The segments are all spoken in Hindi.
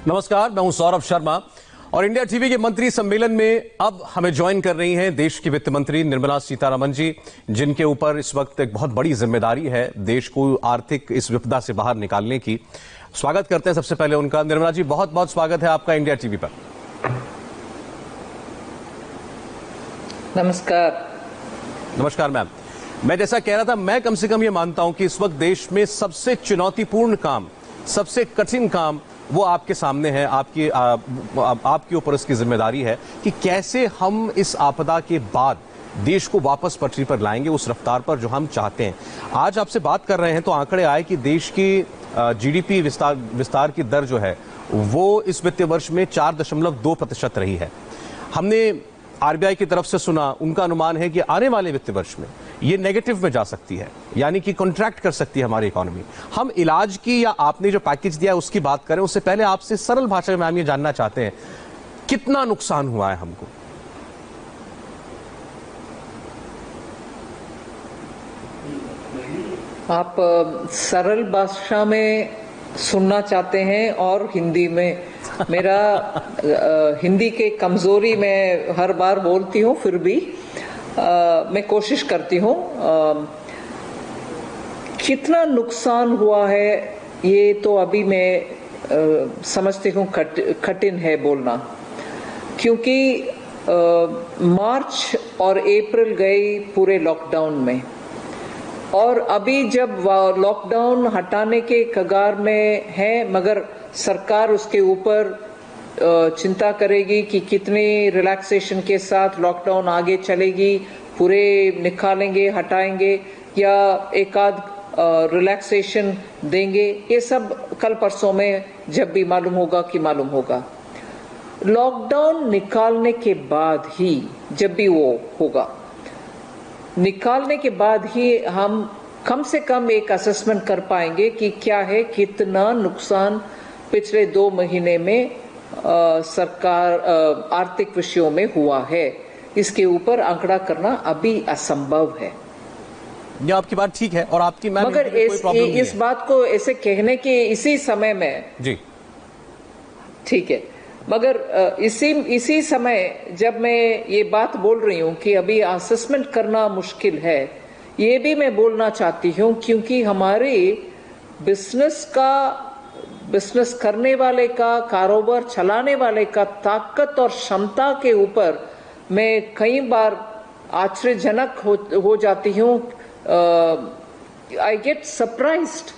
नमस्कार, मैं हूं सौरभ शर्मा और इंडिया टीवी के मंत्री सम्मेलन में अब हमें ज्वाइन कर रही हैं देश की वित्त मंत्री निर्मला सीतारमण जी, जिनके ऊपर इस वक्त एक बहुत बड़ी जिम्मेदारी है देश को आर्थिक इस विपदा से बाहर निकालने की। स्वागत करते हैं सबसे पहले उनका। निर्मला जी, बहुत बहुत स्वागत है आपका इंडिया टीवी पर। नमस्कार। नमस्कार मैम। मैं जैसा कह रहा था, मैं कम से कम ये मानता हूं कि इस वक्त देश में सबसे चुनौतीपूर्ण काम, सबसे कठिन काम वो आपके सामने है। आपके ऊपर उसकी जिम्मेदारी है कि कैसे हम इस आपदा के बाद देश को वापस पटरी पर लाएंगे उस रफ्तार पर जो हम चाहते हैं। आज आपसे बात कर रहे हैं तो आंकड़े आए कि देश की जीडीपी विस्तार की दर जो है वो इस वित्तीय वर्ष में 4.2% रही है। हमने आरबीआई की तरफ से सुना, उनका अनुमान है कि आने वाले वित्तीय वर्ष में ये नेगेटिव में जा सकती है, यानी कि कॉन्ट्रैक्ट कर सकती है हमारी इकोनॉमी। हम इलाज की या आपने जो पैकेज दिया है उसकी बात करें, उससे पहले आपसे सरल भाषा में हम ये जानना चाहते हैं कितना नुकसान हुआ है हमको। आप सरल भाषा में सुनना चाहते हैं और हिंदी में। मेरा हिंदी के कमजोरी मैं हर बार बोलती हूँ, फिर भी मैं कोशिश करती हूँ। कितना नुकसान हुआ है ये तो अभी मैं समझती हूँ कठिन है बोलना, क्योंकि मार्च और अप्रैल गई पूरे लॉकडाउन में, और अभी जब लॉकडाउन हटाने के कगार में है, मगर सरकार उसके ऊपर चिंता करेगी कि कितने रिलैक्सेशन के साथ लॉकडाउन आगे चलेगी, पूरे निकालेंगे, हटाएंगे या एक आध रिलैक्सेशन देंगे। ये सब कल परसों में जब भी मालूम होगा कि मालूम होगा। लॉकडाउन निकालने के बाद ही, जब भी वो होगा, निकालने के बाद ही हम कम से कम एक असेसमेंट कर पाएंगे कि क्या है, कितना नुकसान पिछले 2 महीने में सरकार आर्थिक विषयों में हुआ है। इसके ऊपर आंकड़ा करना अभी असंभव है। ये आपकी बात ठीक है और आपकी मगर इस बात को ऐसे कहने के इसी समय में जी ठीक है, मगर इसी समय जब मैं ये बात बोल रही हूँ कि अभी असेसमेंट करना मुश्किल है, ये भी मैं बोलना चाहती हूँ क्योंकि हमारी बिजनेस करने वाले का, कारोबार चलाने वाले का ताकत और क्षमता के ऊपर मैं कई बार आश्चर्यजनक हो जाती हूँ। आई गेट सरप्राइज्ड,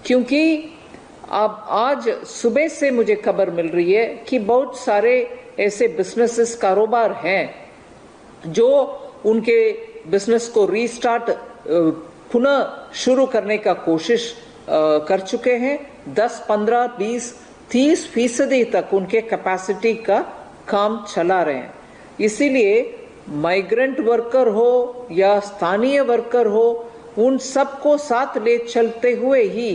क्योंकि अब आज सुबह से मुझे खबर मिल रही है कि बहुत सारे ऐसे बिजनेसेस, कारोबार हैं जो उनके बिजनेस को रीस्टार्ट पुनः शुरू करने का कोशिश कर चुके हैं। 10, 15, 20, 30% तक उनके कैपेसिटी का काम चला रहे हैं। इसीलिए माइग्रेंट वर्कर हो या स्थानीय वर्कर हो, उन सबको साथ ले चलते हुए ही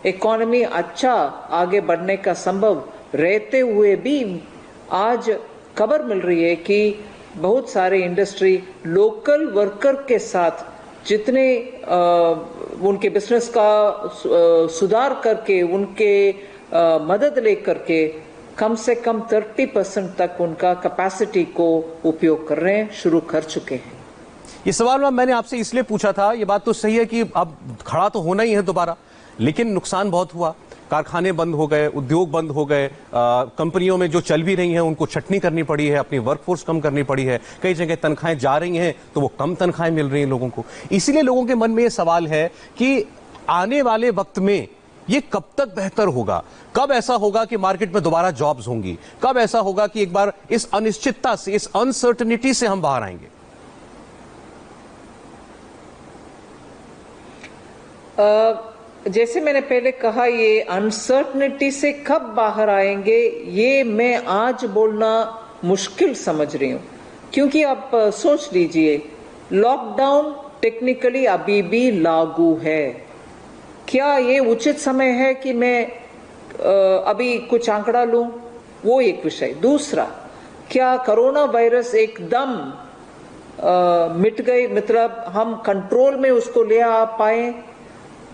इकोनॉमी अच्छा आगे बढ़ने का संभव रहते हुए भी आज खबर मिल रही है कि बहुत सारे इंडस्ट्री लोकल वर्कर के साथ जितने उनके बिजनेस का सुधार करके, उनके मदद लेकर के कम से कम 30% तक उनका कैपेसिटी को उपयोग कर रहे हैं, शुरू कर चुके हैं। ये सवाल मैंने आपसे इसलिए पूछा था, ये बात तो सही है कि अब खड़ा तो होना ही है दोबारा, लेकिन नुकसान बहुत हुआ। कारखाने बंद हो गए, उद्योग बंद हो गए, कंपनियों में जो चल भी रही हैं उनको छटनी करनी पड़ी है, अपनी वर्कफोर्स कम करनी पड़ी है, कई जगह तनख्वाहें जा रही हैं तो वो कम तनख्वाहें मिल रही हैं लोगों को। इसीलिए लोगों के मन में ये सवाल है कि आने वाले वक्त में ये कब तक बेहतर होगा, कब ऐसा होगा कि मार्केट में दोबारा जॉब्स होंगी, कब ऐसा होगा कि एक बार इस अनिश्चितता से, इस अनसर्टेनिटी से हम बाहर आएंगे। जैसे मैंने पहले कहा, ये अनसर्टनिटी से कब बाहर आएंगे ये मैं आज बोलना मुश्किल समझ रही हूँ, क्योंकि आप सोच लीजिए, लॉकडाउन टेक्निकली अभी भी लागू है। क्या ये उचित समय है कि मैं अभी कुछ आंकड़ा लूं? वो एक विषय। दूसरा, क्या कोरोना वायरस एकदम मिट गई, मतलब हम कंट्रोल में उसको ले आ पाए?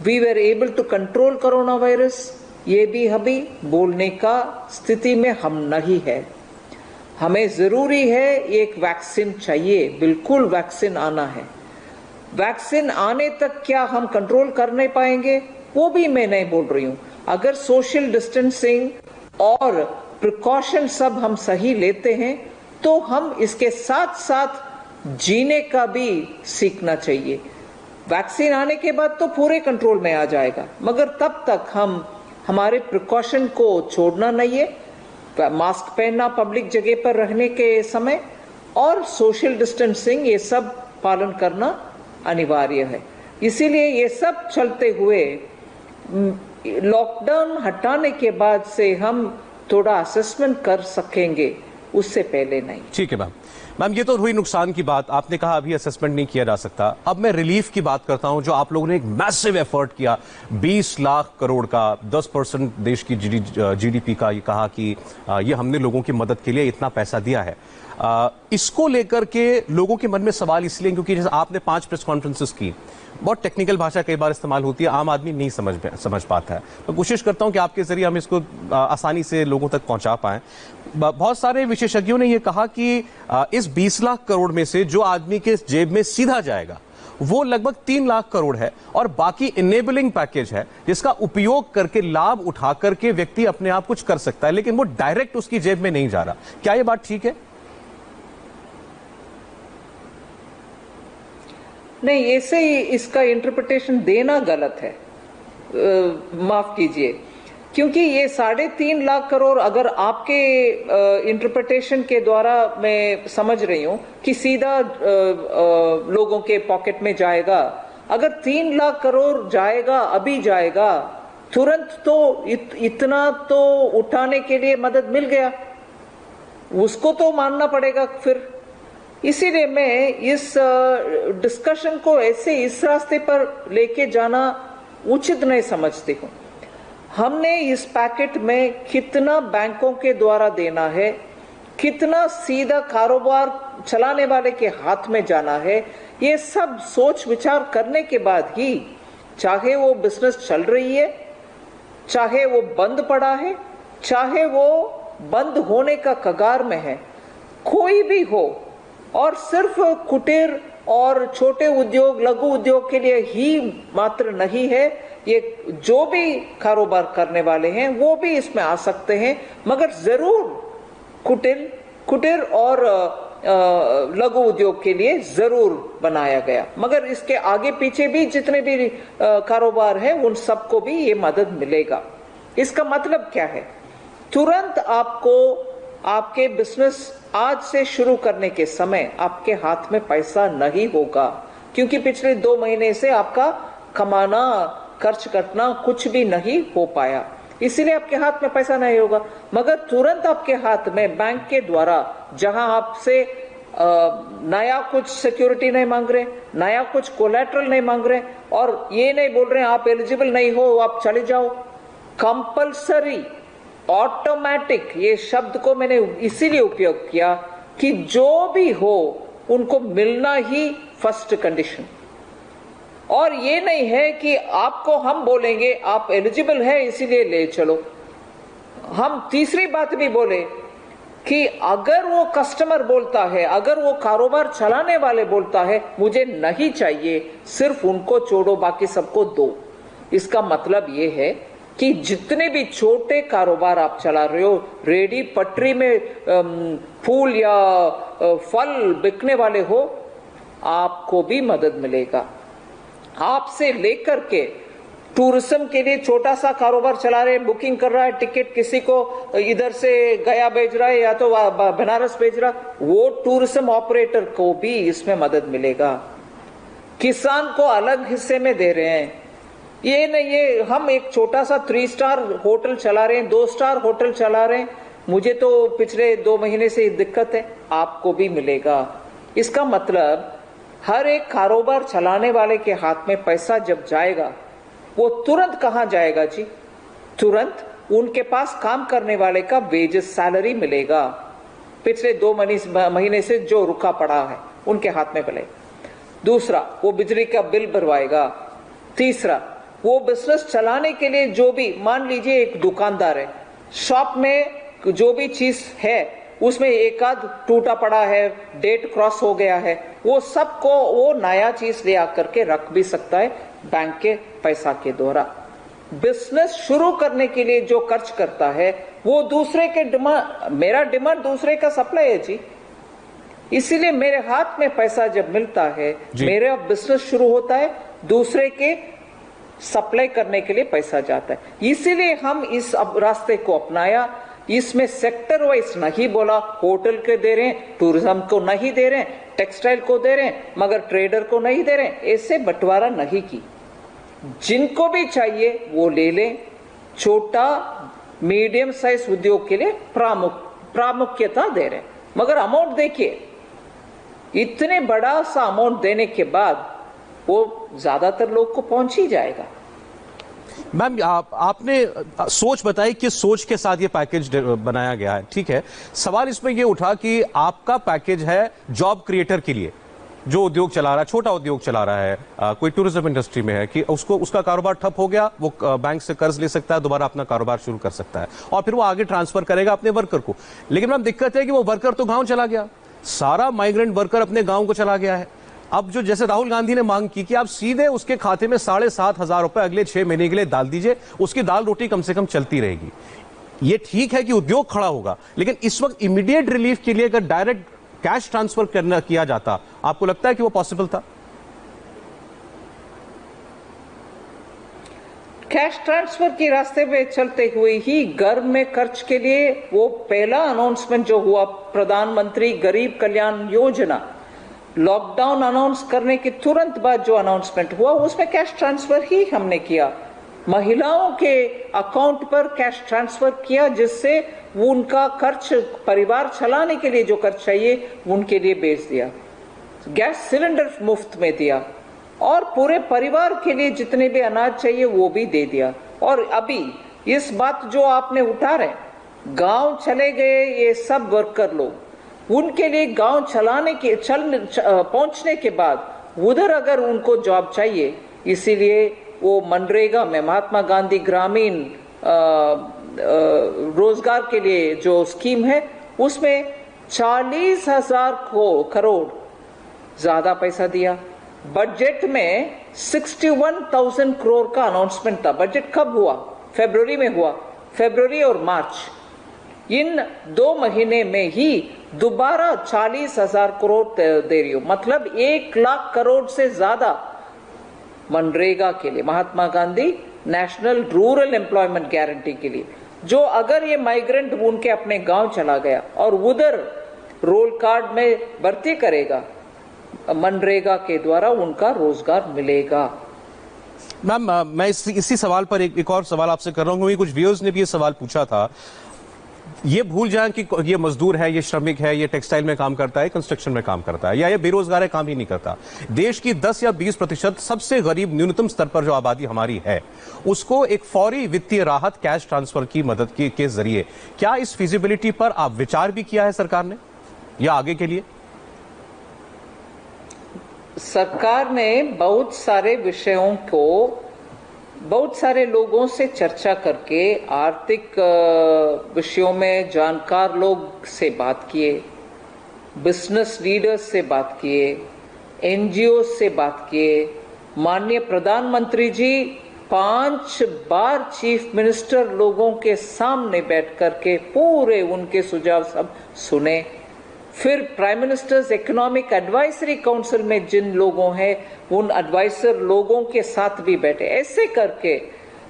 We were able to control corona virus? ये भी अभी बोलने का स्थिति में हम नहीं है। हमें जरूरी है एक वैक्सीन चाहिए, बिल्कुल वैक्सीन आना है। वैक्सीन आने तक क्या हम कंट्रोल कर नहीं पाएंगे, वो भी मैं नहीं बोल रही हूं। अगर सोशल डिस्टेंसिंग और प्रिकॉशन सब हम सही लेते हैं तो हम इसके साथ साथ जीने का भी सीखना चाहिए। वैक्सीन आने के बाद तो पूरे कंट्रोल में आ जाएगा, मगर तब तक हम हमारे प्रिकॉशन को छोड़ना नहीं है। मास्क पहनना पब्लिक जगह पर रहने के समय और सोशल डिस्टेंसिंग, ये सब पालन करना अनिवार्य है। इसीलिए ये सब चलते हुए लॉकडाउन हटाने के बाद से हम थोड़ा असेसमेंट कर सकेंगे, उससे पहले नहीं। ठीक है मैम, ये तो हुई नुकसान की बात। आपने कहा अभी असेसमेंट नहीं किया जा सकता। अब मैं रिलीफ की बात करता हूं, जो आप लोगों ने एक मैसिव एफर्ट किया, 20 लाख करोड़ का, 10% देश की जीडीपी का, ये कहा कि ये हमने लोगों की मदद के लिए इतना पैसा दिया है। इसको लेकर के लोगों के मन में सवाल इसलिए क्योंकि जैसे आपने 5 प्रेस कॉन्फ्रेंसेस की, बहुत टेक्निकल भाषा कई बार इस्तेमाल होती है, आम आदमी नहीं समझ पाता है। तो कोशिश करता हूं कि आपके जरिए हम इसको आसानी से लोगों तक पहुंचा पाएं। बहुत सारे विशेषज्ञों ने यह कहा कि इस 20 लाख करोड़ में से जो आदमी के जेब में सीधा जाएगा वो लगभग 3 लाख करोड़ है, और बाकी इनेबलिंग पैकेज है जिसका उपयोग करके, लाभ उठा करके व्यक्ति अपने आप कुछ कर सकता है, लेकिन वो डायरेक्ट उसकी जेब में नहीं जा रहा। क्या यह बात ठीक है? नहीं, ऐसे ही इसका इंटरप्रिटेशन देना गलत है। माफ कीजिए, क्योंकि ये 3.5 लाख करोड़ अगर आपके इंटरप्रिटेशन के द्वारा मैं समझ रही हूं कि सीधा लोगों के पॉकेट में जाएगा। अगर 3 लाख करोड़ जाएगा, अभी जाएगा तुरंत, तो इतना तो उठाने के लिए मदद मिल गया, उसको तो मानना पड़ेगा फिर। इसीलिए मैं इस डिस्कशन को ऐसे इस रास्ते पर लेके जाना उचित नहीं समझती हूं। हमने इस पैकेट में कितना बैंकों के द्वारा देना है, कितना सीधा कारोबार चलाने वाले के हाथ में जाना है, ये सब सोच विचार करने के बाद ही, चाहे वो बिजनेस चल रही है, चाहे वो बंद पड़ा है, चाहे वो बंद होने का कगार में है, कोई भी हो, और सिर्फ कुटीर और छोटे उद्योग, लघु उद्योग के लिए ही मात्र नहीं है, ये जो भी कारोबार करने वाले हैं वो भी इसमें आ सकते हैं, मगर जरूर कुटीर और लघु उद्योग के लिए जरूर बनाया गया। मगर इसके आगे पीछे भी जितने भी कारोबार हैं उन सबको भी ये मदद मिलेगा। इसका मतलब क्या है? तुरंत आपको आपके बिजनेस आज से शुरू करने के समय आपके हाथ में पैसा नहीं होगा, क्योंकि पिछले 2 महीने से आपका कमाना, खर्च करना कुछ भी नहीं हो पाया, इसीलिए आपके हाथ में पैसा नहीं होगा। मगर तुरंत आपके हाथ में बैंक के द्वारा, जहां आपसे नया कुछ सिक्योरिटी नहीं मांग रहे, नया कुछ कोलैटरल नहीं मांग रहे, और ये नहीं बोल रहे आप एलिजिबल नहीं हो, आप चले जाओ, कंपल्सरी, ऑटोमेटिक, ये शब्द को मैंने इसीलिए उपयोग किया कि जो भी हो उनको मिलना ही फर्स्ट कंडीशन। और ये नहीं है कि आपको हम बोलेंगे आप एलिजिबल है इसीलिए ले चलो। हम तीसरी बात भी बोले कि अगर वो कस्टमर बोलता है, अगर वो कारोबार चलाने वाले बोलता है मुझे नहीं चाहिए, सिर्फ उनको छोड़ो, बाकी सबको दो। इसका मतलब ये है कि जितने भी छोटे कारोबार आप चला रहे हो, रेडी पटरी में फूल या फल बिकने वाले हो, आपको भी मदद मिलेगा। आपसे लेकर के टूरिज्म के लिए छोटा सा कारोबार चला रहे, बुकिंग कर रहा है, टिकट किसी को इधर से गया भेज रहा है या तो बनारस भेज रहा, वो टूरिज्म ऑपरेटर को भी इसमें मदद मिलेगा। किसान को अलग हिस्से में दे रहे हैं। ये नहीं, ये हम एक छोटा सा 3 स्टार होटल चला रहे हैं, 2 स्टार होटल चला रहे हैं, मुझे तो पिछले 2 महीने से दिक्कत है, आपको भी मिलेगा। इसका मतलब हर एक कारोबार चलाने वाले के हाथ में पैसा जब जाएगा, वो तुरंत कहां जाएगा जी? तुरंत उनके पास काम करने वाले का वेजेस, सैलरी मिलेगा। पिछले 2 महीने से जो रुका पड़ा है उनके हाथ में मिलेगा। दूसरा, वो बिजली का बिल भरवाएगा। तीसरा, वो बिजनेस चलाने के लिए जो भी, मान लीजिए एक दुकानदार है, शॉप में जो भी चीज है उसमें एक आध टूटा पड़ा है, डेट क्रॉस हो गया है, वो सबको वो नया चीज ले आकर के रख भी सकता है बैंक के पैसा के द्वारा। बिजनेस शुरू करने के लिए जो खर्च करता है वो दूसरे के डिमांड, मेरा डिमांड दूसरे का सप्लाई है जी, इसीलिए मेरे हाथ में पैसा जब मिलता है, मेरा बिजनेस शुरू होता है, दूसरे के सप्लाई करने के लिए पैसा जाता है। इसीलिए हम इस रास्ते को अपनाया। इसमें सेक्टर वाइज नहीं बोला, होटल के दे रहे हैं, टूरिज्म को नहीं दे रहे हैं, टेक्सटाइल को दे रहे हैं, मगर ट्रेडर को नहीं दे रहे हैं, ऐसे बंटवारा नहीं की। जिनको भी चाहिए वो ले लें। छोटा मीडियम साइज उद्योग के लिए प्रामुख्यता दे रहे हैं, मगर अमाउंट देखिए, इतने बड़ा सा अमाउंट देने के बाद वो ज्यादातर लोग को पहुंच ही जाएगा। मैम आपने सोच बताई कि सोच के साथ ये पैकेज बनाया गया है, ठीक है। सवाल इसमें ये उठा कि आपका पैकेज है जॉब क्रिएटर के लिए, जो उद्योग चला रहा है, छोटा उद्योग चला रहा है, कोई टूरिज्म इंडस्ट्री में है, कि उसका कारोबार ठप हो गया, वो बैंक से कर्ज ले सकता है, दोबारा अपना कारोबार शुरू कर सकता है और फिर वो आगे ट्रांसफर करेगा अपने वर्कर को। लेकिन मैम दिक्कत है कि वो वर्कर तो गांव चला गया, सारा माइग्रेंट वर्कर अपने गांव को चला गया है। अब जो जैसे राहुल गांधी ने मांग की कि आप सीधे उसके खाते में 7,500 रुपए अगले 6 महीने के लिए डाल दीजिए, उसकी दाल रोटी कम से कम चलती रहेगी। ये ठीक है कि उद्योग खड़ा होगा, लेकिन इस वक्त इमीडिएट रिलीफ के लिए अगर डायरेक्ट कैश ट्रांसफर किया जाता, आपको लगता है कि वो पॉसिबल था? कैश ट्रांसफर के रास्ते पे चलते हुए ही घर में खर्च के लिए वो पहला अनाउंसमेंट जो हुआ, प्रधानमंत्री गरीब कल्याण योजना, लॉकडाउन अनाउंस करने के तुरंत बाद जो अनाउंसमेंट हुआ उसमें कैश ट्रांसफर ही हमने किया। महिलाओं के अकाउंट पर कैश ट्रांसफर किया, जिससे उनका खर्च, परिवार चलाने के लिए जो खर्च चाहिए उनके लिए भेज दिया। गैस सिलेंडर मुफ्त में दिया और पूरे परिवार के लिए जितने भी अनाज चाहिए वो भी दे दिया। और अभी इस बात जो आपने उठा रहे, गांव चले गए ये सब वर्कर लोग, उनके लिए गांव चलाने के पहुंचने के बाद उधर अगर उनको जॉब चाहिए, इसीलिए वो मनरेगा में, महात्मा गांधी ग्रामीण रोजगार के लिए जो स्कीम है, उसमें 40,000 करोड़ ज्यादा पैसा दिया। बजट में 61,000 करोड़ का अनाउंसमेंट था। बजट कब हुआ? फरवरी में हुआ, फरवरी और मार्च, इन 2 महीने में ही दोबारा 40,000 करोड़ दे रही हो, मतलब 1 लाख करोड़ से ज्यादा मनरेगा के लिए, Mahatma Gandhi national rural employment guarantee के लिए। जो अगर ये माइग्रेंट उनके अपने गांव चला गया और उधर रोल कार्ड में भर्ती करेगा, मनरेगा के द्वारा उनका रोजगार मिलेगा। मैम मैं इसी सवाल पर एक और सवाल आपसे कर रहा हूँ। कुछ व्यूअर्स ने भी ये सवाल पूछा था, ये भूल जाएं कि ये मजदूर है, ये श्रमिक है, ये टेक्सटाइल में काम करता है, कंस्ट्रक्शन में काम करता है, या ये बेरोजगार है, काम ही नहीं करता। देश की 10 या 20% सबसे गरीब न्यूनतम स्तर पर जो आबादी हमारी है, उसको एक फौरी वित्तीय राहत कैश ट्रांसफर की मदद के जरिए, क्या इस फिजिबिलिटी पर आप विचार भी किया है सरकार ने, या आगे के लिए? सरकार ने बहुत सारे विषयों को बहुत सारे लोगों से चर्चा करके, आर्थिक विषयों में जानकार लोग से बात किए, बिजनेस लीडर्स से बात किए, एनजीओ से बात किए। माननीय प्रधानमंत्री जी 5 बार चीफ मिनिस्टर लोगों के सामने बैठ करके पूरे उनके सुझाव सब सुने। फिर prime ministers economic advisory council में जिन लोगों हैं, उन एडवाइजर लोगों के साथ भी बैठे। ऐसे करके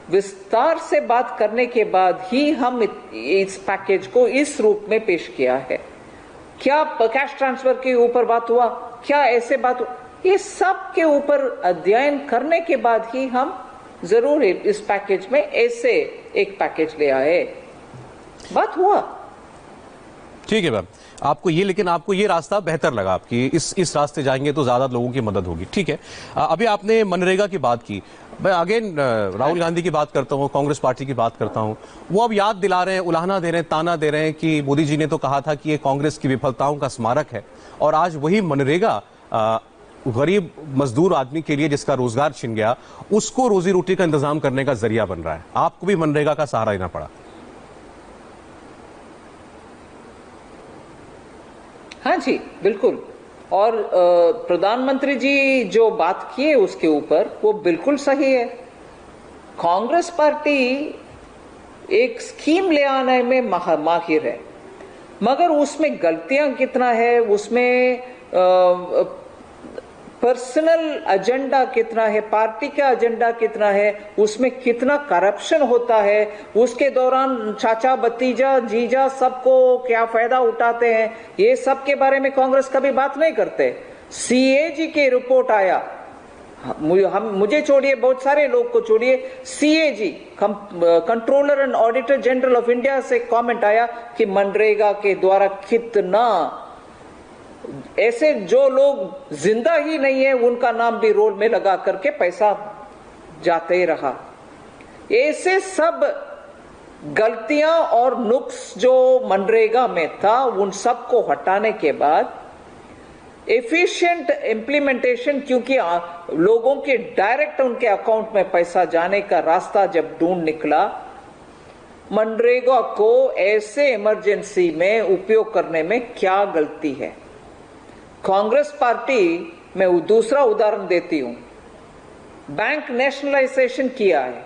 विस्तार से बात करने के बाद ही हम इस पैकेज को इस रूप में पेश किया है। क्या कैश ट्रांसफर के ऊपर बात हुआ, क्या ऐसे बात हुआ, ये सब के ऊपर अध्ययन करने के बाद ही हम जरूर इस पैकेज में ऐसे एक पैकेज ले आए। बात हुआ, ठीक है मैम। लेकिन आपको ये रास्ता बेहतर लगा, आपकी इस रास्ते जाएंगे तो ज्यादा लोगों की मदद होगी, ठीक है। अभी आपने मनरेगा की बात की, मैं अगेन राहुल गांधी की बात करता हूँ, कांग्रेस पार्टी की बात करता हूँ। वो अब याद दिला रहे हैं, उलाहना दे रहे हैं, ताना दे रहे हैं कि मोदी जी ने तो कहा था कि ये कांग्रेस की विफलताओं का स्मारक है, और आज वही मनरेगा गरीब मजदूर आदमी के लिए जिसका रोजगार छिन गया, उसको रोजी रोटी का इंतजाम करने का जरिया बन रहा है। आपको भी मनरेगा का सहारा लेना पड़ा। हाँ जी, बिल्कुल। और प्रधानमंत्री जी जो बात किए उसके ऊपर वो बिल्कुल सही है। कांग्रेस पार्टी एक स्कीम ले आने में माहिर है, मगर उसमें गलतियां कितना है, उसमें पर्सनल एजेंडा कितना है, पार्टी का एजेंडा कितना है, उसमें कितना करप्शन होता है, उसके दौरान चाचा भतीजा जीजा सबको क्या फायदा उठाते हैं, ये सब के बारे में कांग्रेस कभी बात नहीं करते। सीएजी की रिपोर्ट आया, मुझे छोड़िए, बहुत सारे लोग को छोड़िए, CAG controller and auditor general of India से कमेंट आया कि मनरेगा के द्वारा कितना ऐसे जो लोग जिंदा ही नहीं है उनका नाम भी रोल में लगा करके पैसा जाते ही रहा। ऐसे सब गलतियां और नुक्स जो मनरेगा में था उन सब को हटाने के बाद एफिशिएंट इंप्लीमेंटेशन, क्योंकि लोगों के डायरेक्ट उनके अकाउंट में पैसा जाने का रास्ता जब ढूंढ निकला, मनरेगा को ऐसे इमरजेंसी में उपयोग करने में क्या गलती है। कांग्रेस पार्टी में दूसरा उदाहरण देती हूं, बैंक नेशनलाइजेशन किया है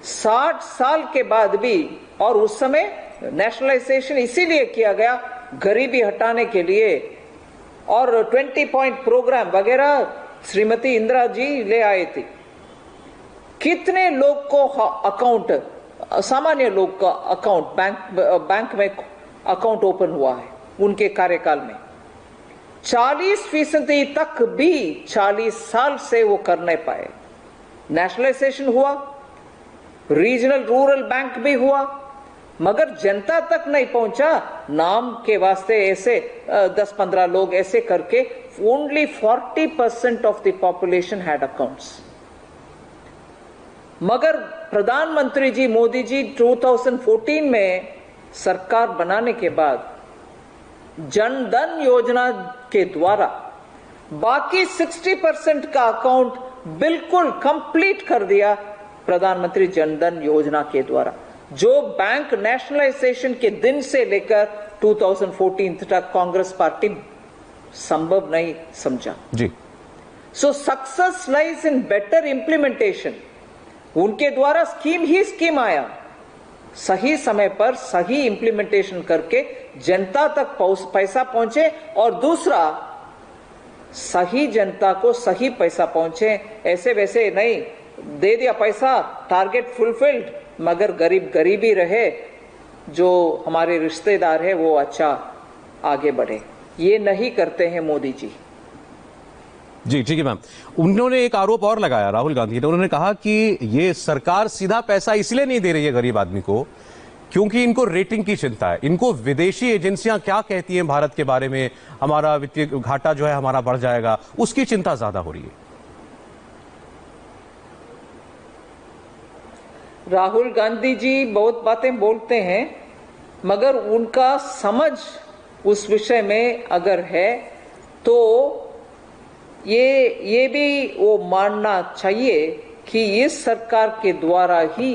60 साल के बाद भी, और उस समय नेशनलाइजेशन इसीलिए किया गया गरीबी हटाने के लिए, और 20 पॉइंट प्रोग्राम वगैरह श्रीमती इंदिरा जी ले आए थे। कितने लोग को अकाउंट, सामान्य लोग का अकाउंट बैंक में अकाउंट ओपन हुआ है उनके कार्यकाल में। 40% तक भी 40 साल से वो कर नहीं पाए। नेशनलाइजेशन हुआ, रीजनल रूरल बैंक भी हुआ, मगर जनता तक नहीं पहुंचा। नाम के वास्ते ऐसे 10-15 लोग ऐसे करके only 40% of the population had accounts. मगर प्रधानमंत्री जी मोदी जी 2014 में सरकार बनाने के बाद जन धन योजना के द्वारा बाकी 60% का अकाउंट बिल्कुल कंप्लीट कर दिया प्रधानमंत्री जन धन योजना के द्वारा, जो बैंक नेशनलाइजेशन के दिन से लेकर 2014 तक कांग्रेस पार्टी संभव नहीं समझा जी। So success lies in better implementation. उनके द्वारा स्कीम आया, सही समय पर सही इंप्लीमेंटेशन करके जनता तक पैसा पहुंचे, और दूसरा सही जनता को सही पैसा पहुंचे। ऐसे वैसे नहीं दे दिया पैसा, टारगेट फुलफिल्ड, मगर गरीबी रहे, जो हमारे रिश्तेदार है वो अच्छा आगे बढ़े। ये नहीं करते हैं मोदी जी। जी ठीक है मैम। उन्होंने एक आरोप और लगाया, राहुल गांधी ने, उन्होंने कहा कि ये सरकार सीधा पैसा इसलिए नहीं दे रही है गरीब आदमी को क्योंकि इनको रेटिंग की चिंता है। इनको विदेशी एजेंसियां क्या कहती हैं भारत के बारे में, हमारा वित्तीय घाटा जो है हमारा बढ़ जाएगा, उसकी चिंता ज्यादा हो रही है। राहुल गांधी जी बहुत बातें बोलते हैं, मगर उनका समझ उस विषय में अगर है तो ये भी वो मानना चाहिए कि इस सरकार के द्वारा ही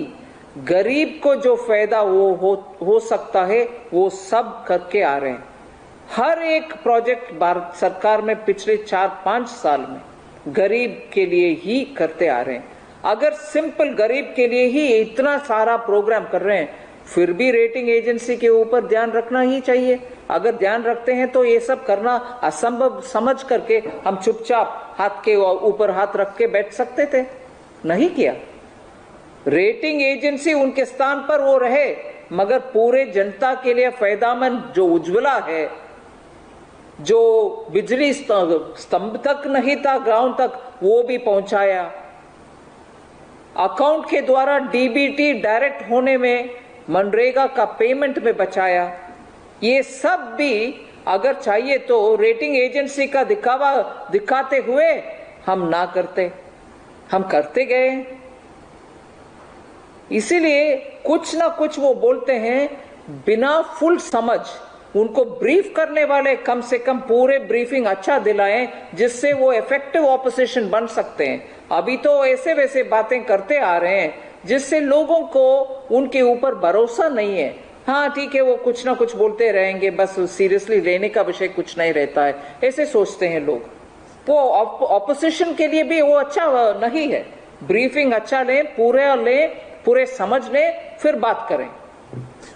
गरीब को जो फायदा वो हो सकता है वो सब करके आ रहे हैं। हर एक प्रोजेक्ट भारत सरकार में पिछले 4-5 साल में गरीब के लिए ही करते आ रहे हैं। अगर सिंपल गरीब के लिए ही इतना सारा प्रोग्राम कर रहे हैं, फिर भी रेटिंग एजेंसी के ऊपर ध्यान रखना ही चाहिए। अगर ध्यान रखते हैं तो ये सब करना असंभव समझ करके हम चुपचाप हाथ के ऊपर हाथ रख के बैठ सकते थे, नहीं किया। रेटिंग एजेंसी उनके स्थान पर वो रहे, मगर पूरे जनता के लिए फायदेमंद जो उज्ज्वला है, जो बिजली स्तंभ तक नहीं था ग्राउंड तक, वो भी पहुंचाया। अकाउंट के द्वारा डीबीटी डायरेक्ट होने में मनरेगा का पेमेंट में बचाया। ये सब भी अगर चाहिए तो रेटिंग एजेंसी का दिखावा दिखाते हुए हम ना करते, हम करते गए। इसीलिए कुछ ना कुछ वो बोलते हैं बिना फुल समझ, उनको ब्रीफ करने वाले कम से कम पूरे ब्रीफिंग अच्छा दिलाएं, जिससे वो इफेक्टिव ऑपोजिशन बन सकते हैं। अभी तो ऐसे वैसे बातें करते आ रहे हैं जिससे लोगों को उनके ऊपर भरोसा नहीं है। हाँ ठीक है, वो कुछ ना कुछ बोलते रहेंगे, बस सीरियसली लेने का विषय कुछ नहीं रहता है, ऐसे सोचते हैं लोग। वो ऑपोजिशन के लिए भी वो अच्छा नहीं है। ब्रीफिंग अच्छा लें, पूरे समझ लें, फिर बात करें।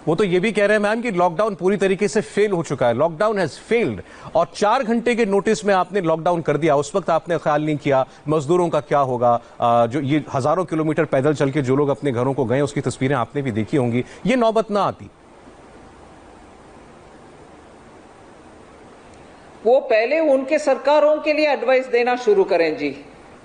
वो तो ये भी कह रहे हैं मैम कि लॉकडाउन पूरी तरीके से फेल हो चुका है, लॉकडाउन हैज फेल्ड, और 4 घंटे के नोटिस में आपने लॉकडाउन कर दिया। उस वक्त आपने ख्याल नहीं किया मजदूरों का क्या होगा, जो ये हजारों किलोमीटर पैदल चल के जो लोग अपने घरों को गए, उसकी तस्वीरें आपने भी देखी होंगी। ये नौबत ना आती। वो पहले उनके सरकारों के लिए एडवाइस देना शुरू करें जी।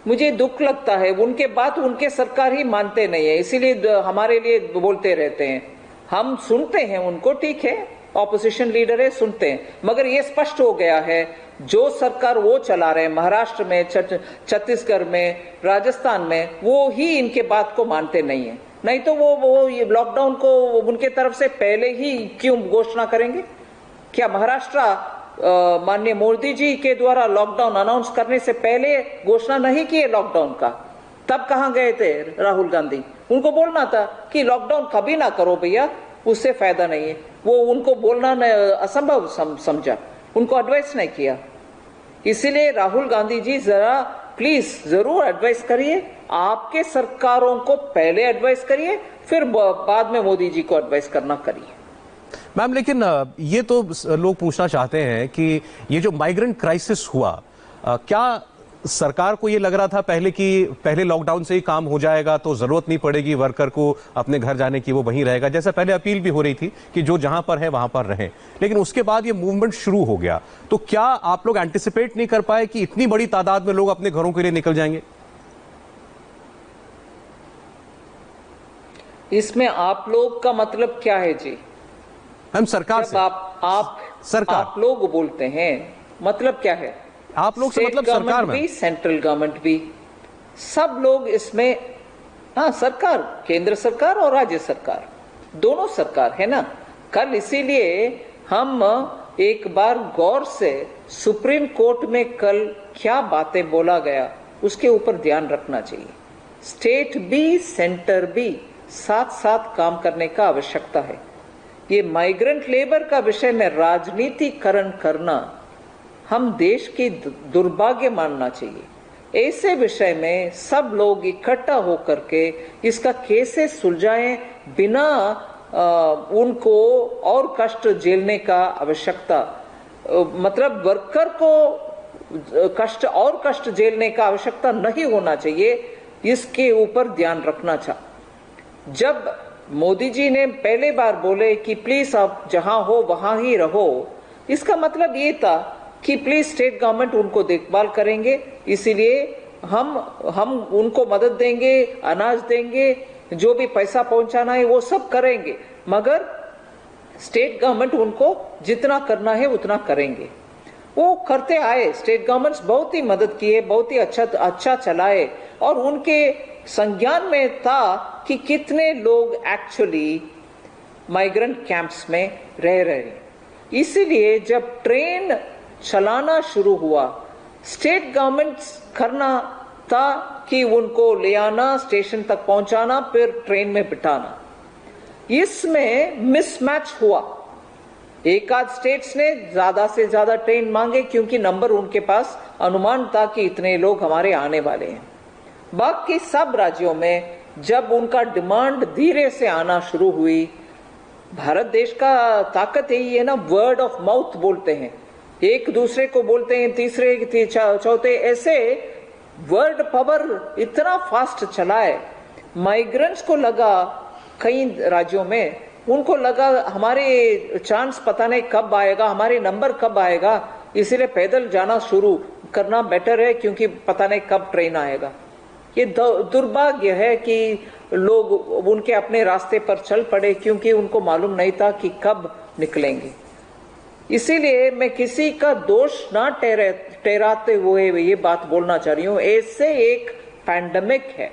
मुझे दुख लगता है, उनके बात उनके सरकार ही मानते नहीं है, इसीलिए हमारे लिए बोलते रहते हैं। हम सुनते हैं उनको, ठीक है, ऑपोजिशन लीडर है, सुनते हैं, मगर ये स्पष्ट हो गया है जो सरकार वो चला रहे हैं महाराष्ट्र में, छत्तीसगढ़ में, राजस्थान में, वो ही इनके बात को मानते नहीं है। नहीं तो वो ये लॉकडाउन को उनके तरफ से पहले ही क्यों घोषणा करेंगे? क्या महाराष्ट्र माननीय मोदी जी के द्वारा लॉकडाउन अनाउंस करने से पहले घोषणा नहीं की है लॉकडाउन का? तब कहां गए थे राहुल गांधी? उनको बोलना था कि लॉकडाउन कभी ना करो भैया, उससे फायदा नहीं है। वो उनको बोलना असंभव समझा, उनको एडवाइस नहीं किया। इसीलिए राहुल गांधी जी जरा प्लीज जरूर एडवाइस करिए, आपके सरकारों को पहले एडवाइस करिए, फिर बाद में मोदी जी को एडवाइस करना करिए। मैम लेकिन ये तो लोग पूछना चाहते हैं कि ये जो माइग्रेंट क्राइसिस हुआ, क्या सरकार को ये लग रहा था पहले कि पहले लॉकडाउन से ही काम हो जाएगा तो जरूरत नहीं पड़ेगी वर्कर को अपने घर जाने की, वो वहीं रहेगा, जैसा पहले अपील भी हो रही थी कि जो जहां पर है वहां पर रहें, लेकिन उसके बाद ये मूवमेंट शुरू हो गया, तो क्या आप लोग एंटिसिपेट नहीं कर पाए कि इतनी बड़ी तादाद में लोग अपने घरों के लिए निकल जाएंगे? इसमें आप लोग का मतलब क्या है जी? हम सरकार से, सरकार, आप लोग बोलते हैं, मतलब क्या है? आप लोग से मतलब सरकार में, सेंट्रल गवर्नमेंट भी, सब लोग इसमें। हाँ, सरकार, केंद्र सरकार और राज्य सरकार, दोनों सरकार है ना। कल इसीलिए हम एक बार गौर से सुप्रीम कोर्ट में कल क्या बातें बोला गया उसके ऊपर ध्यान रखना चाहिए। स्टेट भी सेंटर भी साथ साथ काम करने का आवश्यकता है। ये माइग्रेंट लेबर का विषय में राजनीतिकरण करना हम देश की दुर्भाग्य मानना चाहिए। ऐसे विषय में सब लोग इकट्ठा होकर के इसका कैसे सुलझाएं बिना उनको और कष्ट झेलने का आवश्यकता, मतलब वर्कर को कष्ट झेलने का आवश्यकता नहीं होना चाहिए, इसके ऊपर ध्यान रखना चाहिए। जब मोदी जी ने पहले बार बोले कि प्लीज आप जहां हो वहां ही रहो, इसका मतलब ये था कि प्लीज स्टेट गवर्नमेंट उनको देखभाल करेंगे, इसीलिए हम उनको मदद देंगे, अनाज देंगे, जो भी पैसा पहुंचाना है वो सब करेंगे, मगर स्टेट गवर्नमेंट उनको जितना करना है उतना करेंगे। वो करते आए, स्टेट गवर्नमेंट्स बहुत ही मदद किए, बहुत ही अच्छा चलाए, और उनके संज्ञान में था कि कितने लोग एक्चुअली माइग्रेंट कैंप्स में रह रहे हैं। इसीलिए जब ट्रेन चलाना शुरू हुआ, स्टेट गवर्नमेंट करना था कि उनको ले आना, स्टेशन तक पहुंचाना, फिर ट्रेन में बिठाना। इसमें मिसमैच हुआ। एक आध स्टेट्स ने ज्यादा से ज्यादा ट्रेन मांगे क्योंकि नंबर उनके पास अनुमान था कि इतने लोग हमारे आने वाले हैं। बाकी सब राज्यों में जब उनका डिमांड धीरे से आना शुरू हुई, भारत देश का ताकत यही है ना, वर्ड ऑफ माउथ बोलते हैं, एक दूसरे को बोलते हैं, तीसरे चौथे, ऐसे वर्ड पावर इतना फास्ट चला है। माइग्रेंट्स को लगा, कई राज्यों में उनको लगा हमारे चांस पता नहीं कब आएगा, हमारे नंबर कब आएगा, इसलिए पैदल जाना शुरू करना बेटर है क्योंकि पता नहीं कब ट्रेन आएगा। ये दुर्भाग्य है कि लोग उनके अपने रास्ते पर चल पड़े क्योंकि उनको मालूम नहीं था कि कब निकलेंगे। इसीलिए मैं किसी का दोष ना ठहराते हुए ये बात बोलना चाह रही हूँ, ऐसे एक पैंडेमिक है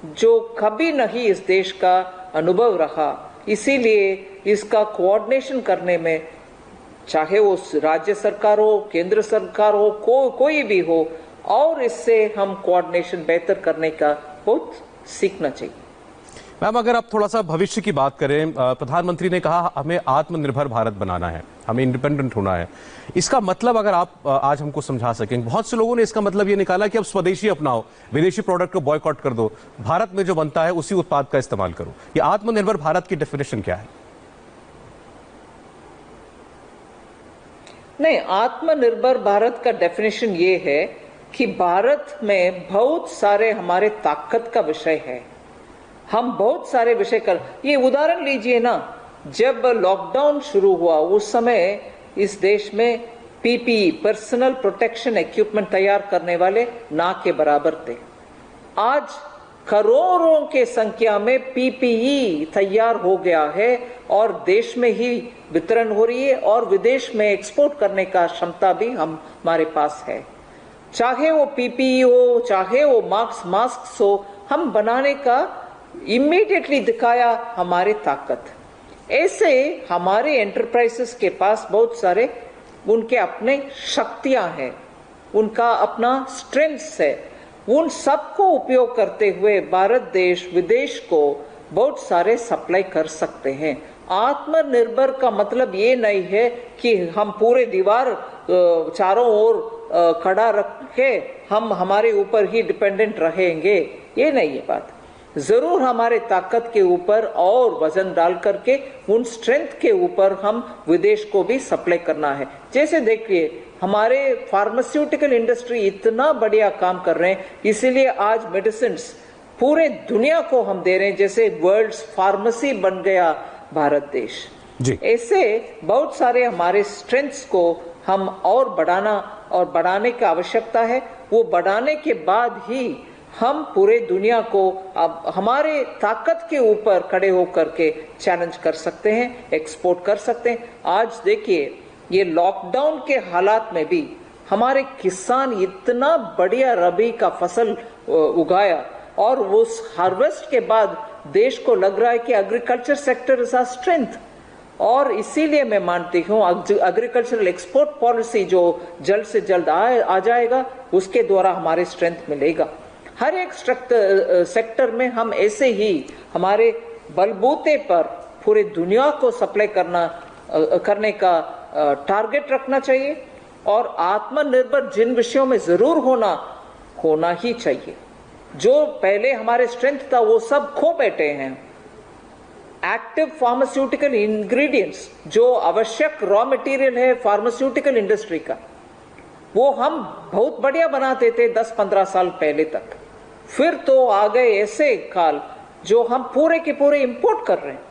जो कभी नहीं इस देश का अनुभव रहा, इसीलिए इसका कोऑर्डिनेशन करने में चाहे वो राज्य सरकार हो, केंद्र सरकार हो, कोई भी हो, और इससे हम कोऑर्डिनेशन बेहतर करने का बहुत सीखना चाहिए। मैम, अगर आप थोड़ा सा भविष्य की बात करें, प्रधानमंत्री ने कहा हमें आत्मनिर्भर भारत बनाना है, हमें इंडिपेंडेंट होना है। इसका मतलब अगर आप आज हमको समझा सकें, बहुत से लोगों ने इसका मतलब ये निकाला कि अब स्वदेशी अपनाओ, विदेशी प्रोडक्ट को बॉयकॉट कर दो, भारत में जो बनता है उसी उत्पाद का इस्तेमाल करो। ये आत्मनिर्भर भारत की डेफिनेशन क्या है? नहीं, आत्मनिर्भर भारत का डेफिनेशन ये है कि भारत में बहुत सारे हमारे ताकत का विषय है। हम बहुत सारे विषय कर, ये उदाहरण लीजिए ना, जब लॉकडाउन शुरू हुआ उस समय इस देश में पीपीई, पर्सनल प्रोटेक्शन इक्विपमेंट तैयार करने वाले ना के बराबर थे। आज करोड़ों के संख्या में पीपीई तैयार हो गया है और देश में ही वितरण हो रही है और विदेश में एक्सपोर्ट करने का क्षमता भी हमारे पास है। चाहे वो पीपीई हो, चाहे वो मास्क हो, हम बनाने का इमीडिएटली दिखाया हमारी ताकत। ऐसे हमारे एंटरप्राइजेस के पास बहुत सारे उनके अपने शक्तियां हैं, उनका अपना स्ट्रेंथ्स है। उन सबको उपयोग करते हुए भारत देश विदेश को बहुत सारे सप्लाई कर सकते हैं। आत्मनिर्भर का मतलब ये नहीं है कि हम पूरे दीवार चारों ओर खड़ा रख के हम हमारे ऊपर ही डिपेंडेंट रहेंगे, ये नहीं है बात। जरूर हमारे ताकत के ऊपर और वजन डाल करके उन स्ट्रेंथ के ऊपर हम विदेश को भी सप्लाई करना है। जैसे देखिए, हमारे फार्मास्यूटिकल इंडस्ट्री इतना बढ़िया काम कर रहे हैं, इसीलिए आज मेडिसिन पूरे दुनिया को हम दे रहे हैं। जैसे वर्ल्ड्स फार्मेसी बन गया भारत देश जी। ऐसे बहुत सारे हमारे स्ट्रेंथ्स को हम और बढ़ाने की आवश्यकता है। वो बढ़ाने के बाद ही हम पूरे दुनिया को अब हमारे ताकत के ऊपर खड़े होकर के चैलेंज कर सकते हैं, एक्सपोर्ट कर सकते हैं। आज देखिए, ये लॉकडाउन के हालात में भी हमारे किसान इतना बढ़िया रबी का फसल उगाया और उस हार्वेस्ट के बाद देश को लग रहा है कि agriculture sector is a strength. और इसीलिए मैं मानती हूँ एग्रीकल्चरल एक्सपोर्ट पॉलिसी जो जल्द से जल्द आ जाएगा, उसके द्वारा हमारे स्ट्रेंथ मिलेगा। हर एक सेक्टर में हम ऐसे ही हमारे बलबूते पर पूरे दुनिया को सप्लाई करने का टारगेट रखना चाहिए और आत्मनिर्भर जिन विषयों में जरूर होना ही चाहिए। जो पहले हमारे स्ट्रेंथ था वो सब खो बैठे हैं। एक्टिव फार्मास्यूटिकल इंग्रेडिएंट्स जो आवश्यक रॉ मटेरियल है फार्मास्यूटिकल इंडस्ट्री का, वो हम बहुत बढ़िया बनाते थे 10-15 साल पहले तक। फिर तो आ गए ऐसे काल जो हम पूरे के पूरे इंपोर्ट कर रहे हैं।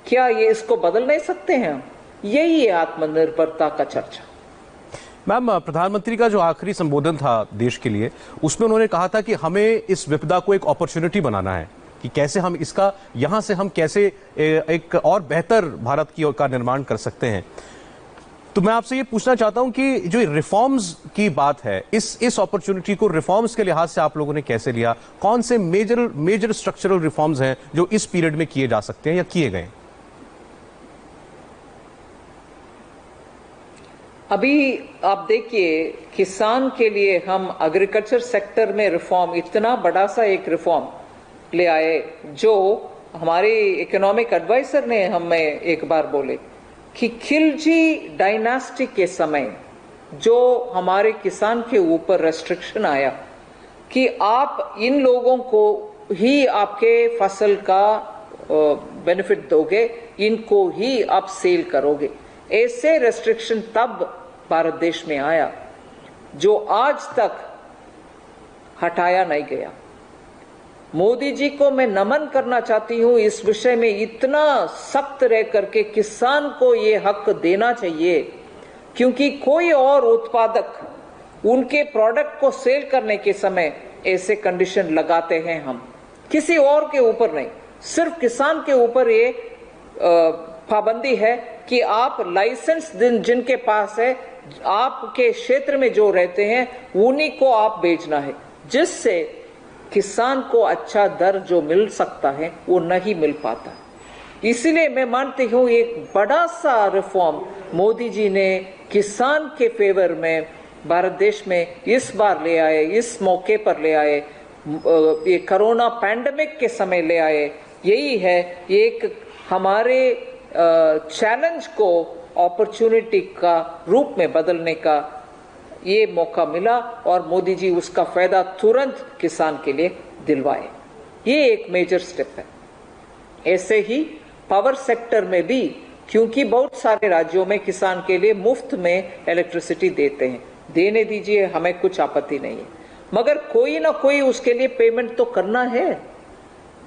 क्या ये इसको बदल नहीं सकते हैं हम? यही है आत्मनिर्भरता का चर्चा। मैम, प्रधानमंत्री का जो आखिरी संबोधन था देश के लिए, उसमें उन्होंने कहा था कि हमें इस विपदा को एक अपॉर्चुनिटी बनाना है कि कैसे हम इसका यहां से हम कैसे एक और बेहतर भारत का निर्माण कर सकते हैं। तो मैं आपसे ये पूछना चाहता हूं कि जो रिफॉर्म्स की बात है, इस अपॉर्चुनिटी को रिफॉर्म्स के लिहाज से आप लोगों ने कैसे लिया? कौन से मेजर स्ट्रक्चरल रिफॉर्म्स हैं जो इस पीरियड में किए जा सकते हैं या किए गए? अभी आप देखिए, किसान के लिए हम एग्रीकल्चर सेक्टर में रिफॉर्म, इतना बड़ा सा एक रिफॉर्म ले आए जो हमारे इकोनॉमिक एडवाइजर ने हमें एक बार बोले कि खिलजी डायनास्टी के समय जो हमारे किसान के ऊपर रेस्ट्रिक्शन आया कि आप इन लोगों को ही आपके फसल का बेनिफिट दोगे, इनको ही आप सेल करोगे, ऐसे रेस्ट्रिक्शन तब भारत देश में आया जो आज तक हटाया नहीं गया। मोदी जी को मैं नमन करना चाहती हूं, इस विषय में इतना सख्त रह करके किसान को ये हक देना चाहिए, क्योंकि कोई और उत्पादक उनके प्रोडक्ट को सेल करने के समय ऐसे कंडीशन लगाते हैं, हम किसी और के ऊपर नहीं, सिर्फ किसान के ऊपर ये पाबंदी है कि आप लाइसेंस जिनके पास है, आपके क्षेत्र में जो रहते हैं उन्हीं को आप बेचना है, जिससे किसान को अच्छा दर जो मिल सकता है वो नहीं मिल पाता। इसीलिए मैं मानती हूँ एक बड़ा सा रिफॉर्म मोदी जी ने किसान के फेवर में भारत देश में इस बार ले आए, इस मौके पर ले आए, ये कोरोना पैंडेमिक के समय ले आए। यही है एक हमारे चैलेंज को अपॉर्चुनिटी का रूप में बदलने का ये मौका मिला और मोदी जी उसका फायदा तुरंत किसान के लिए दिलवाए। ये एक मेजर स्टेप है। ऐसे ही पावर सेक्टर में भी, क्योंकि बहुत सारे राज्यों में किसान के लिए मुफ्त में इलेक्ट्रिसिटी देते हैं, देने दीजिए, हमें कुछ आपत्ति नहीं है, मगर कोई ना कोई उसके लिए पेमेंट तो करना है।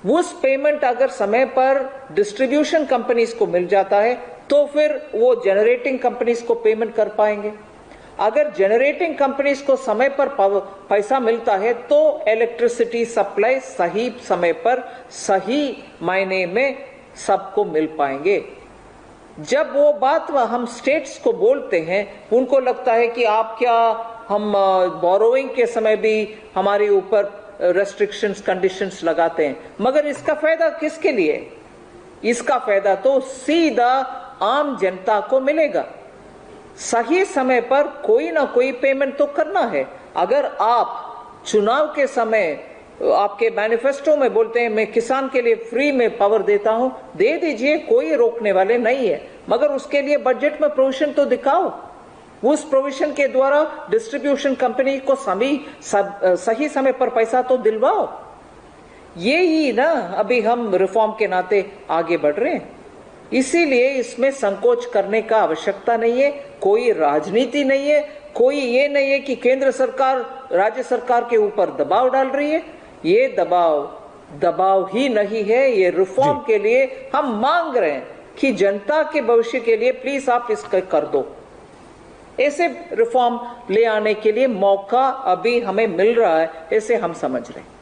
उस पेमेंट अगर समय पर डिस्ट्रीब्यूशन कंपनीज को मिल जाता है तो फिर वो जनरेटिंग कंपनीज को पेमेंट कर पाएंगे। अगर जनरेटिंग कंपनीज को समय पर पैसा मिलता है तो इलेक्ट्रिसिटी सप्लाई सही समय पर सही मायने में सबको मिल पाएंगे। जब वो बात हम स्टेट्स को बोलते हैं, उनको लगता है कि आप क्या, हम बोरोइंग के समय भी हमारे ऊपर रेस्ट्रिक्शंस कंडीशंस लगाते हैं, मगर इसका फायदा किसके लिए? इसका फायदा तो सीधा आम जनता को मिलेगा। सही समय पर कोई ना कोई पेमेंट तो करना है। अगर आप चुनाव के समय आपके मैनिफेस्टो में बोलते हैं मैं किसान के लिए फ्री में पावर देता हूं, दे दीजिए, कोई रोकने वाले नहीं है, मगर उसके लिए बजट में प्रोविजन तो दिखाओ। उस प्रोविजन के द्वारा डिस्ट्रीब्यूशन कंपनी को सही समय पर पैसा तो दिलवाओ। ये ही ना अभी हम रिफॉर्म के नाते आगे बढ़ रहे हैं। इसीलिए इसमें संकोच करने का आवश्यकता नहीं है, कोई राजनीति नहीं है, कोई ये नहीं है कि केंद्र सरकार राज्य सरकार के ऊपर दबाव डाल रही है। ये दबाव ही नहीं है, ये रिफॉर्म के लिए हम मांग रहे हैं कि जनता के भविष्य के लिए प्लीज आप इसका कर दो। ऐसे रिफॉर्म ले आने के लिए मौका अभी हमें मिल रहा है, ऐसे हम समझ रहे हैं।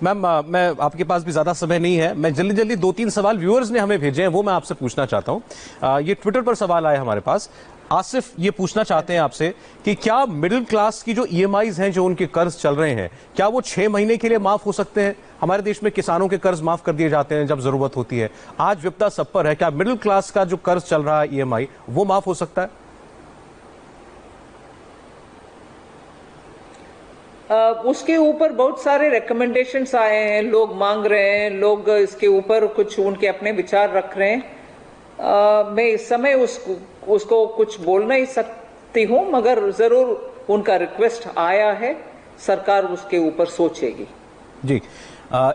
मैम, मैं आपके पास भी ज्यादा समय नहीं है, मैं जल्दी जल्दी 2-3 सवाल व्यूअर्स ने हमें भेजे हैं, वो मैं आपसे पूछना चाहता हूं। ये ट्विटर पर सवाल आया हमारे पास। आसिफ ये पूछना चाहते हैं आपसे कि क्या मिडिल क्लास की जो ईएमआईज हैं, जो उनके कर्ज चल रहे हैं, क्या वो 6 महीने के लिए माफ हो सकते हैं? हमारे देश में किसानों के कर्ज माफ कर दिए जाते हैं जब जरूरत होती है। आज विपदा सब पर है, क्या मिडिल क्लास का जो कर्ज चल रहा है ईएमआई, वो माफ हो सकता है? उसके ऊपर बहुत सारे रिकमेंडेशंस आए हैं, लोग मांग रहे हैं, लोग इसके ऊपर कुछ उनके अपने विचार रख रहे हैं। मैं इस समय उसको कुछ बोल नहीं सकती हूं, मगर जरूर उनका रिक्वेस्ट आया है, सरकार उसके ऊपर सोचेगी। जी,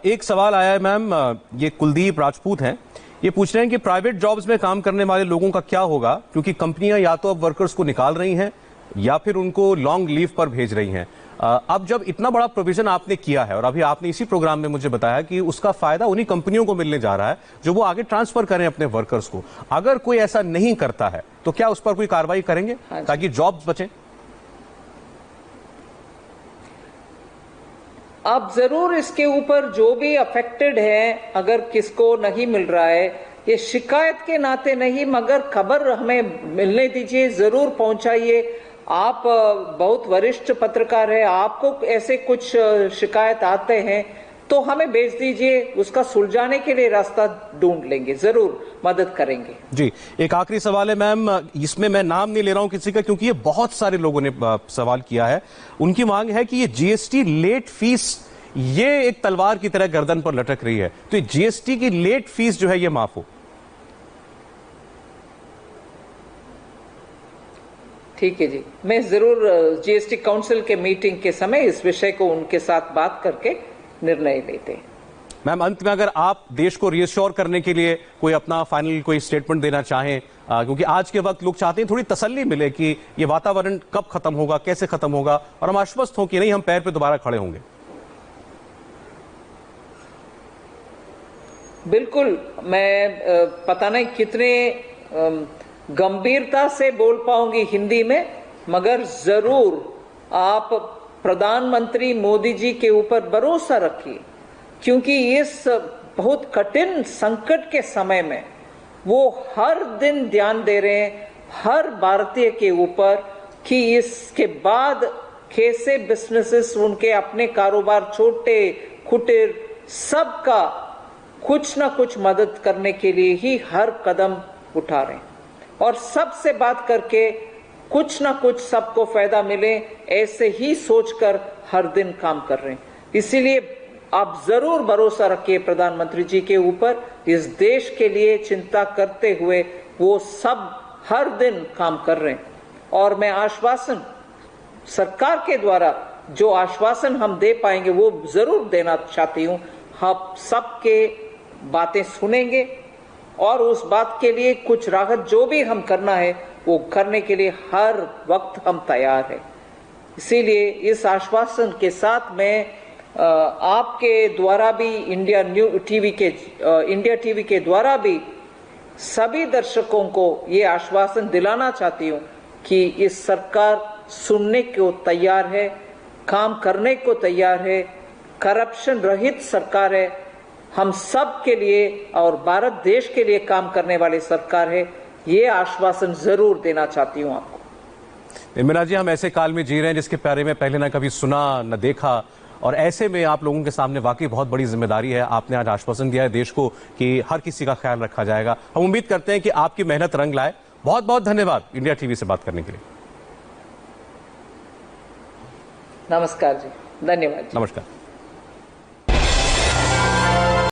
एक सवाल आया है मैम, ये कुलदीप राजपूत हैं, ये पूछ रहे हैं कि प्राइवेट जॉब्स में काम करने वाले लोगों का क्या होगा, क्योंकि कंपनियां या तो अब वर्कर्स को निकाल रही हैं या फिर उनको लॉन्ग लीव पर भेज रही हैं। अब जब इतना बड़ा प्रोविजन आपने किया है और अभी आपने इसी प्रोग्राम में मुझे बताया कि उसका फायदा उन्हीं कंपनियों को मिलने जा रहा है जो वो आगे ट्रांसफर करें अपने वर्कर्स को, अगर कोई ऐसा नहीं करता है तो क्या उस पर कोई कार्रवाई करेंगे ताकि जॉब्स बचें? अब जरूर इसके ऊपर जो भी अफेक्टेड है, अगर किसको नहीं मिल रहा है, ये शिकायत के नाते नहीं, मगर खबर हमें मिलने दीजिए, जरूर पहुंचाइए। आप बहुत वरिष्ठ पत्रकार है, आपको ऐसे कुछ शिकायत आते हैं तो हमें भेज दीजिए, उसका सुलझाने के लिए रास्ता ढूंढ लेंगे, जरूर मदद करेंगे। जी, एक आखिरी सवाल है मैम, इसमें मैं नाम नहीं ले रहा हूं किसी का, क्योंकि ये बहुत सारे लोगों ने सवाल किया है। उनकी मांग है कि ये जीएसटी लेट फीस, ये एक तलवार की तरह गर्दन पर लटक रही है, तो ये जीएसटी की लेट फीस जो है ये माफ हो। ठीक है जी, मैं जरूर जीएसटी काउंसिल के मीटिंग के समय इस विषय को उनके साथ बात करके निर्णय लेते हैं। मैम, अंत में अगर आप देश को रिएश्योर करने के लिए कोई अपना फाइनल कोई स्टेटमेंट देना चाहें, क्योंकि आज के वक्त लोग चाहते हैं थोड़ी तसल्ली मिले कि ये वातावरण कब खत्म होगा, कैसे खत्म होगा, और हम आश्वस्त हों कि नहीं, हम पैर पे दोबारा खड़े होंगे। बिल्कुल, मैं पता नहीं कितने गंभीरता से बोल पाऊंगी हिंदी में, मगर जरूर आप प्रधानमंत्री मोदी जी के ऊपर भरोसा रखिए, क्योंकि इस बहुत कठिन संकट के समय में वो हर दिन ध्यान दे रहे हैं हर भारतीय के ऊपर कि इसके बाद कैसे बिजनेसेस, उनके अपने कारोबार, छोटे कुटीर, सबका कुछ ना कुछ मदद करने के लिए ही हर कदम उठा रहे हैं और सबसे बात करके कुछ ना कुछ सबको फायदा मिले ऐसे ही सोचकर हर दिन काम कर रहे हैं। इसीलिए आप जरूर भरोसा रखिए प्रधानमंत्री जी के ऊपर। इस देश के लिए चिंता करते हुए वो सब हर दिन काम कर रहे हैं और मैं आश्वासन सरकार के द्वारा जो आश्वासन हम दे पाएंगे वो जरूर देना चाहती हूं। हम सबके बातें सुनेंगे और उस बात के लिए कुछ राहत जो भी हम करना है वो करने के लिए हर वक्त हम तैयार हैं। इसीलिए इस आश्वासन के साथ मैं आपके द्वारा भी इंडिया टीवी के द्वारा भी सभी दर्शकों को ये आश्वासन दिलाना चाहती हूँ कि इस सरकार सुनने को तैयार है, काम करने को तैयार है, करप्शन रहित सरकार है, हम सब के लिए और भारत देश के लिए काम करने वाली सरकार है। ये आश्वासन जरूर देना चाहती हूँ आपको। निर्मला जी, हम ऐसे काल में जी रहे हैं जिसके बारे में पहले ना कभी सुना न देखा, और ऐसे में आप लोगों के सामने वाकई बहुत बड़ी जिम्मेदारी है। आपने आज आश्वासन दिया है देश को कि हर किसी का ख्याल रखा जाएगा। हम उम्मीद करते हैं कि आपकी मेहनत रंग लाए। बहुत बहुत धन्यवाद इंडिया टीवी से बात करने के लिए। नमस्कार जी, धन्यवाद जी। नमस्कार।